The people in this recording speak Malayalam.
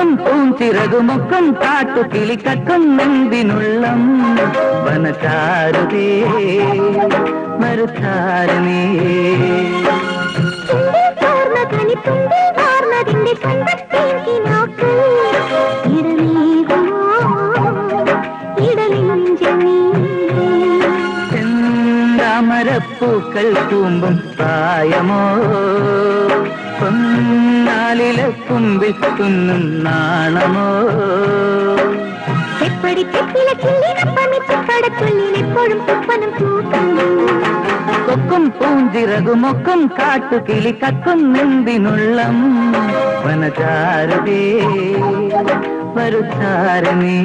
കൊക്കും പൂഞ്ചിറകുമൊക്കും കാട്ടുകിളി കക്കും നെന്തിനുള്ളം വനചാരുതേ മരുധാരണേ ചെന്താമരപ്പൂക്കൾ കൂമ്പും പ്രായമോ പൊന്നാലിലെ കുമ്പിൽ തുന്നും നാണമോ കൊക്കും പൂഞ്ചിറകുമൊക്കും കാട്ടുകിളി കക്കും നെന്തിനുള്ളം വനചാരുതേ മരുധാരണേ